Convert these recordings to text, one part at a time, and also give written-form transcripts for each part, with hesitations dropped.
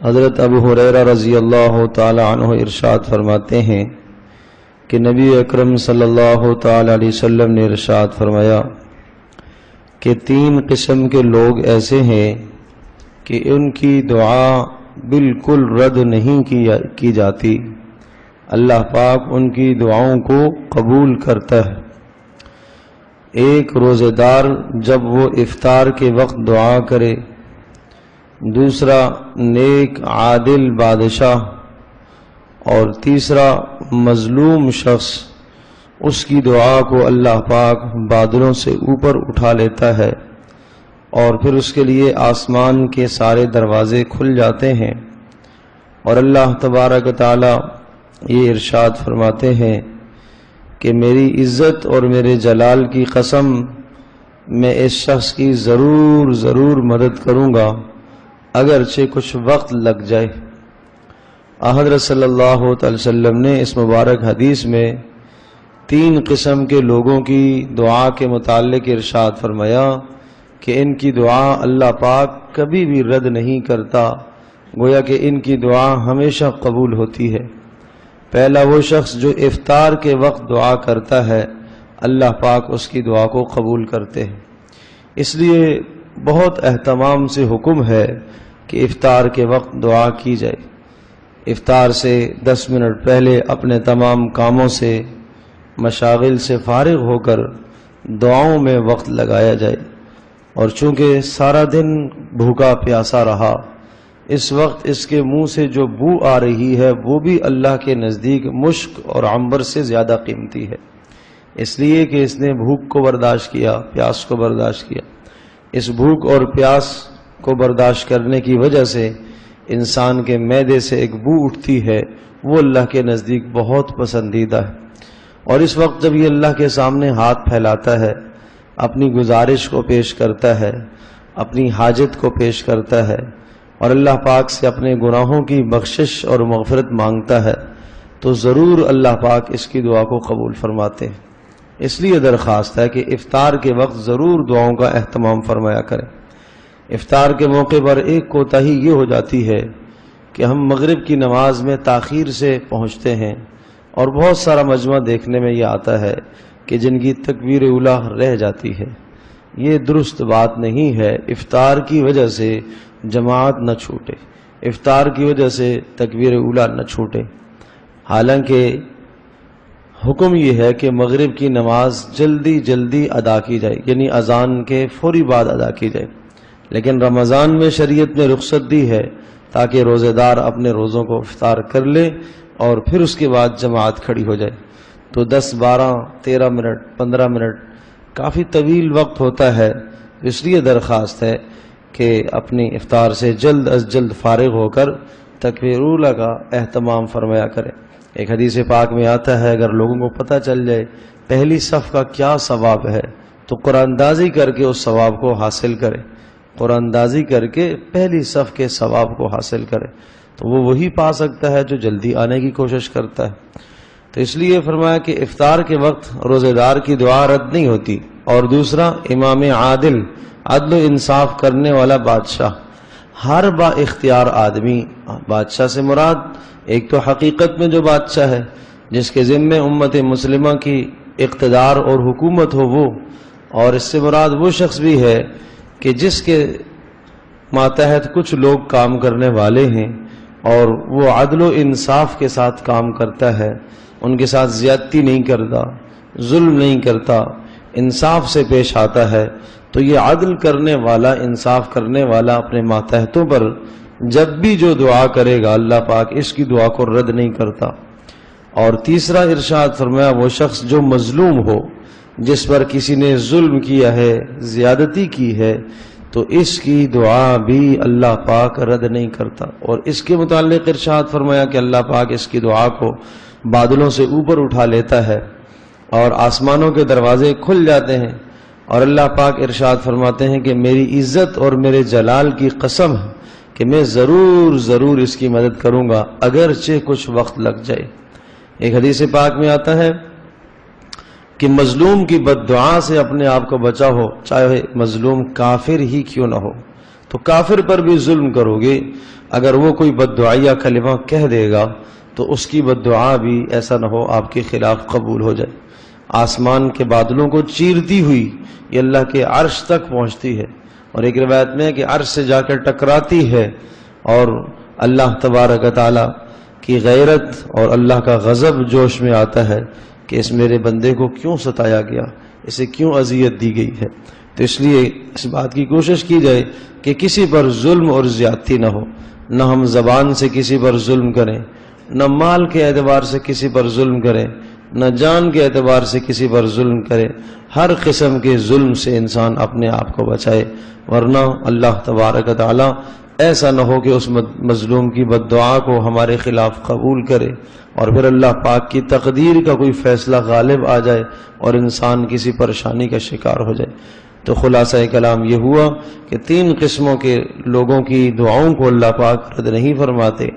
حضرت ابو ہریرہ رضی اللہ تعالی عنہ ارشاد فرماتے ہیں کہ نبی اکرم صلی اللہ تعالی علیہ وسلم نے ارشاد فرمایا کہ 3 قسم کے لوگ ایسے ہیں کہ ان کی دعا بالکل رد نہیں کی جاتی، اللہ پاک ان کی دعاؤں کو قبول کرتا ہے۔ ایک روزہ دار جب وہ افطار کے وقت دعا کرے، دوسرا نیک عادل بادشاہ، اور تیسرا مظلوم شخص، اس کی دعا کو اللہ پاک بادلوں سے اوپر اٹھا لیتا ہے اور پھر اس کے لیے آسمان کے سارے دروازے کھل جاتے ہیں، اور اللہ تبارک و تعالی یہ ارشاد فرماتے ہیں کہ میری عزت اور میرے جلال کی قسم، میں اس شخص کی ضرور مدد کروں گا اگرچہ کچھ وقت لگ جائے۔ حضرت صلی اللہ علیہ وسلم نے اس مبارک حدیث میں 3 قسم کے لوگوں کی دعا کے متعلق ارشاد فرمایا کہ ان کی دعا اللہ پاک کبھی بھی رد نہیں کرتا، گویا کہ ان کی دعا ہمیشہ قبول ہوتی ہے۔ پہلا وہ شخص جو افطار کے وقت دعا کرتا ہے، اللہ پاک اس کی دعا کو قبول کرتے ہیں۔ اس لیے بہت اہتمام سے حکم ہے کہ افطار کے وقت دعا کی جائے۔ افطار سے 10 منٹ پہلے اپنے تمام کاموں سے، مشاغل سے فارغ ہو کر دعاؤں میں وقت لگایا جائے، اور چونکہ سارا دن بھوکا پیاسا رہا، اس وقت اس کے منہ سے جو بو آ رہی ہے وہ بھی اللہ کے نزدیک مشک اور عنبر سے زیادہ قیمتی ہے، اس لیے کہ اس نے بھوک کو برداشت کیا، پیاس کو برداشت کیا۔ اس بھوک اور پیاس کو برداشت کرنے کی وجہ سے انسان کے معدے سے ایک بو اٹھتی ہے، وہ اللہ کے نزدیک بہت پسندیدہ ہے، اور اس وقت جب یہ اللہ کے سامنے ہاتھ پھیلاتا ہے، اپنی گزارش کو پیش کرتا ہے، اپنی حاجت کو پیش کرتا ہے، اور اللہ پاک سے اپنے گناہوں کی بخشش اور مغفرت مانگتا ہے، تو ضرور اللہ پاک اس کی دعا کو قبول فرماتے ہیں۔ اس لیے درخواست ہے کہ افطار کے وقت ضرور دعاؤں کا اہتمام فرمایا کریں۔ افطار کے موقع پر ایک کوتاہی یہ ہو جاتی ہے کہ ہم مغرب کی نماز میں تاخیر سے پہنچتے ہیں، اور بہت سارا مجمع دیکھنے میں یہ آتا ہے کہ جن کی تکبیر اولیٰ رہ جاتی ہے۔ یہ درست بات نہیں ہے۔ افطار کی وجہ سے جماعت نہ چھوٹے، افطار کی وجہ سے تکبیر اولیٰ نہ چھوٹے۔ حالانکہ حکم یہ ہے کہ مغرب کی نماز جلدی ادا کی جائے، یعنی اذان کے فوری بعد ادا کی جائے، لیکن رمضان میں شریعت نے رخصت دی ہے تاکہ روزے دار اپنے روزوں کو افطار کر لے اور پھر اس کے بعد جماعت کھڑی ہو جائے۔ تو 10 12 13 منٹ 15 منٹ کافی طویل وقت ہوتا ہے، اس لیے درخواست ہے کہ اپنی افطار سے جلد از جلد فارغ ہو کر تکبیر اولیٰ کا اہتمام فرمایا کریں۔ ایک حدیث پاک میں آتا ہے اگر لوگوں کو پتہ چل جائے پہلی صف کا کیا ثواب ہے تو قرآن اندازی کر کے اس ثواب کو حاصل کرے، قرآن اندازی کر کے پہلی صف کے ثواب کو حاصل کرے، تو وہ وہی پا سکتا ہے جو جلدی آنے کی کوشش کرتا ہے۔ تو اس لیے فرمایا کہ افطار کے وقت روزے دار کی دعا رد نہیں ہوتی۔ اور دوسرا، امام عادل، عدل و انصاف کرنے والا بادشاہ، ہر با اختیار آدمی، بادشاہ سے مراد ایک تو حقیقت میں جو بادشاہ ہے جس کے ذمے امت مسلمہ کی اقتدار اور حکومت ہو وہ، اور اس سے مراد وہ شخص بھی ہے کہ جس کے ماتحت کچھ لوگ کام کرنے والے ہیں اور وہ عدل و انصاف کے ساتھ کام کرتا ہے، ان کے ساتھ زیادتی نہیں کرتا، ظلم نہیں کرتا، انصاف سے پیش آتا ہے، تو یہ عدل کرنے والا، انصاف کرنے والا اپنے ماتحتوں پر جب بھی جو دعا کرے گا اللہ پاک اس کی دعا کو رد نہیں کرتا۔ اور تیسرا ارشاد فرمایا وہ شخص جو مظلوم ہو، جس پر کسی نے ظلم کیا ہے، زیادتی کی ہے، تو اس کی دعا بھی اللہ پاک رد نہیں کرتا۔ اور اس کے متعلق ارشاد فرمایا کہ اللہ پاک اس کی دعا کو بادلوں سے اوپر اٹھا لیتا ہے اور آسمانوں کے دروازے کھل جاتے ہیں، اور اللہ پاک ارشاد فرماتے ہیں کہ میری عزت اور میرے جلال کی قسم ہے کہ میں ضرور اس کی مدد کروں گا اگرچہ کچھ وقت لگ جائے۔ ایک حدیث پاک میں آتا ہے کہ مظلوم کی بد دعا سے اپنے آپ کو بچا ہو، چاہے مظلوم کافر ہی کیوں نہ ہو۔ تو کافر پر بھی ظلم کرو گے، اگر وہ کوئی بددعائیہ کلمہ کہہ دے گا تو اس کی بددعا بھی ایسا نہ ہو آپ کے خلاف قبول ہو جائے۔ آسمان کے بادلوں کو چیرتی ہوئی یہ اللہ کے عرش تک پہنچتی ہے، اور ایک روایت میں ہے کہ عرش سے جا کر ٹکراتی ہے، اور اللہ تبارک و تعالی کی غیرت اور اللہ کا غضب جوش میں آتا ہے کہ اس میرے بندے کو کیوں ستایا گیا، اسے کیوں اذیت دی گئی ہے۔ تو اس لیے اس بات کی کوشش کی جائے کہ کسی پر ظلم اور زیادتی نہ ہو، نہ ہم زبان سے کسی پر ظلم کریں، نہ مال کے اعتبار سے کسی پر ظلم کریں، نہ جان کے اعتبار سے کسی پر ظلم کرے۔ ہر قسم کے ظلم سے انسان اپنے آپ کو بچائے، ورنہ اللہ تبارک و تعالی ایسا نہ ہو کہ اس مظلوم کی بددعا کو ہمارے خلاف قبول کرے اور پھر اللہ پاک کی تقدیر کا کوئی فیصلہ غالب آ جائے اور انسان کسی پریشانی کا شکار ہو جائے۔ تو خلاصہ کلام یہ ہوا کہ تین قسموں کے لوگوں کی دعاؤں کو اللہ پاک رد نہیں فرماتے۔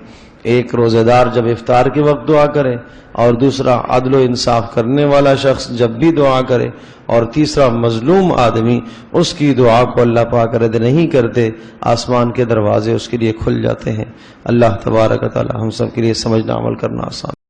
ایک روزہ دار جب افطار کے وقت دعا کرے، اور دوسرا عدل و انصاف کرنے والا شخص جب بھی دعا کرے، اور تیسرا مظلوم آدمی، اس کی دعا کو اللہ پاک رد نہیں کرتے، آسمان کے دروازے اس کے لیے کھل جاتے ہیں۔ اللہ تبارک و تعالی ہم سب کے لیے سمجھنا عمل کرنا آسان